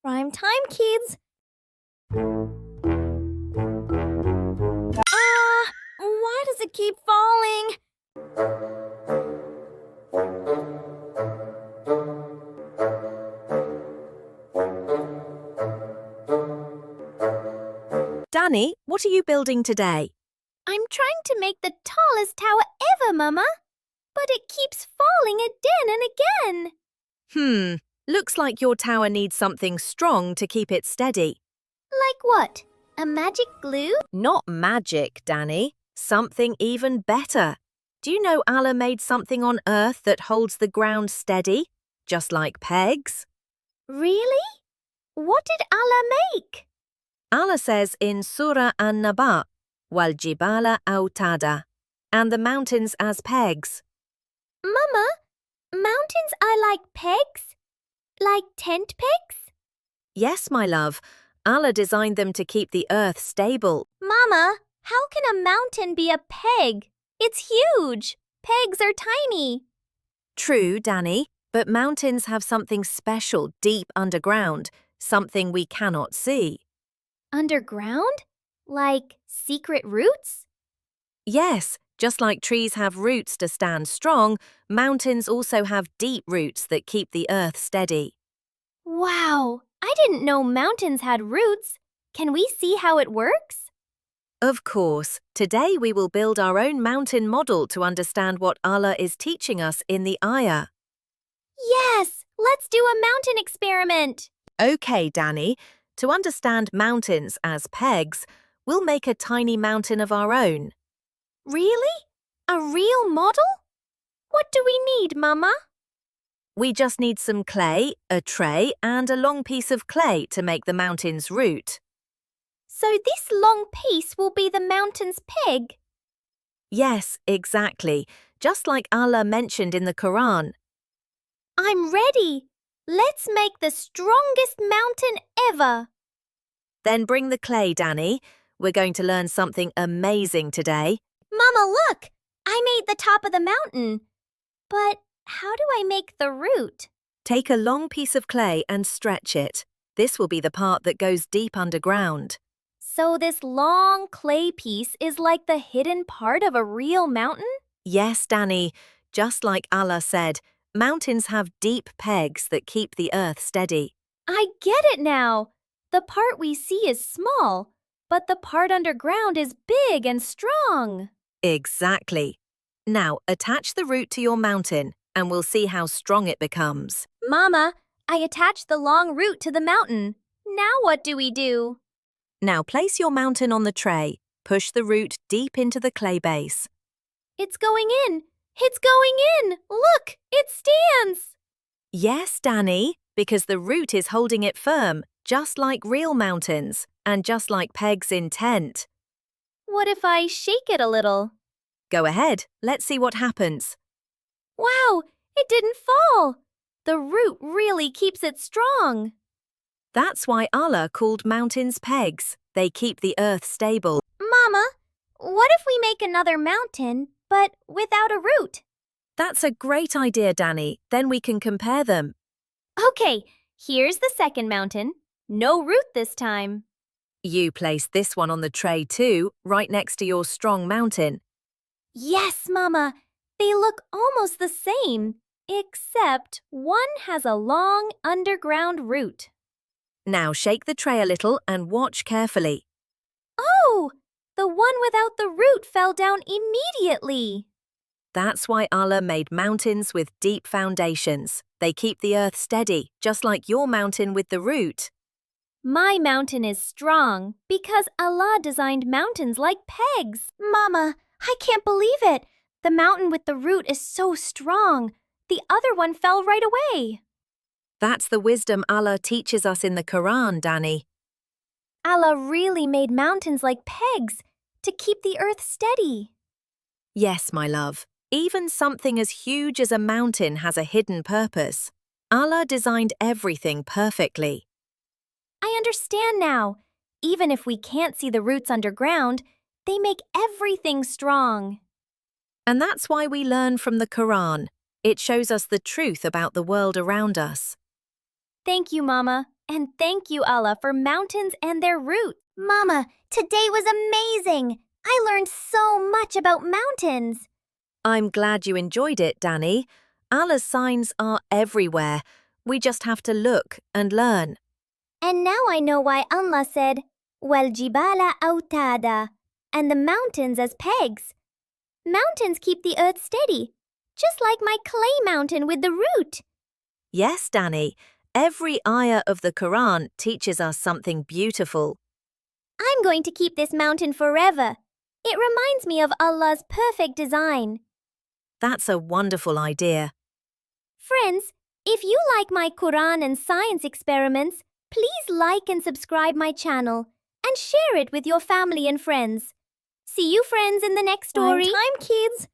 Prime time, kids! Why does it keep falling? Dani, what are you building today? I'm trying to make the tallest tower ever, Mama. But it keeps falling again and again. Looks like your tower needs something strong to keep it steady. Like what? A magic glue? Not magic, Dani. Something even better. Do you know Allah made something on earth that holds the ground steady, just like pegs? Really? What did Allah make? Allah says in Surah An-Naba, "Wal jibala autada," and the mountains as pegs. Mama, mountains are like pegs? Like tent pegs? Yes, my love. Allah designed them to keep the earth stable. Mama, how can a mountain be a peg? It's huge. Pegs are tiny. True, Dani, but mountains have something special deep underground, something we cannot see. Underground? Like secret roots? Yes, just like trees have roots to stand strong, mountains also have deep roots that keep the earth steady. Wow, I didn't know mountains had roots. Can we see how it works? Of course, today we will build our own mountain model to understand what Allah is teaching us in the ayah. Yes, let's do a mountain experiment. Okay, Dani, to understand mountains as pegs, we'll make a tiny mountain of our own. Really? A real model? What do we need, Mama? We just need some clay, a tray, and a long piece of clay to make the mountain's root. So this long piece will be the mountain's peg? Yes, exactly, just like Allah mentioned in the Qur'an. I'm ready. Let's make the strongest mountain ever. Then bring the clay, Dani. We're going to learn something amazing today. Mama, look! I made the top of the mountain. But how do I make the root? Take a long piece of clay and stretch it. This will be the part that goes deep underground. So this long clay piece is like the hidden part of a real mountain? Yes, Dani. Just like Allah said, mountains have deep pegs that keep the earth steady. I get it now. The part we see is small, but the part underground is big and strong. Exactly. Now, attach the root to your mountain, and we'll see how strong it becomes. Mama, I attached the long root to the mountain. Now what do we do? Now place your mountain on the tray. Push the root deep into the clay base. It's going in. It's going in. Look, it stands. Yes, Dani, because the root is holding it firm, just like real mountains, and just like pegs in tent. What if I shake it a little? Go ahead, let's see what happens. Wow, it didn't fall. The root really keeps it strong. That's why Allah called mountains pegs. They keep the earth stable. Mama, what if we make another mountain, but without a root? That's a great idea, Dani. Then we can compare them. Okay, here's the second mountain. No root this time. You place this one on the tray too, right next to your strong mountain. Yes, Mama. They look almost the same, except one has a long underground root. Now shake the tray a little and watch carefully. Oh, the one without the root fell down immediately. That's why Allah made mountains with deep foundations. They keep the earth steady, just like your mountain with the root. My mountain is strong because Allah designed mountains like pegs. Mama, I can't believe it. The mountain with the root is so strong. The other one fell right away. That's the wisdom Allah teaches us in the Qur'an, Dani. Allah really made mountains like pegs to keep the earth steady. Yes, my love. Even something as huge as a mountain has a hidden purpose. Allah designed everything perfectly. I understand now. Even if we can't see the roots underground, they make everything strong. And that's why we learn from the Qur'an. It shows us the truth about the world around us. Thank you, Mama. And thank you, Allah, for mountains and their roots. Mama, today was amazing. I learned so much about mountains. I'm glad you enjoyed it, Dani. Allah's signs are everywhere. We just have to look and learn. And now I know why Allah said, وَالْجِبَالَ أَوْتَادًا, and the mountains as pegs. Mountains keep the earth steady, just like my clay mountain with the root. Yes, Dani. Every ayah of the Qur'an teaches us something beautiful. I'm going to keep this mountain forever. It reminds me of Allah's perfect design. That's a wonderful idea. Friends, if you like my Qur'an and science experiments, please like and subscribe my channel and share it with your family and friends. See you friends in the next story. Time, kids!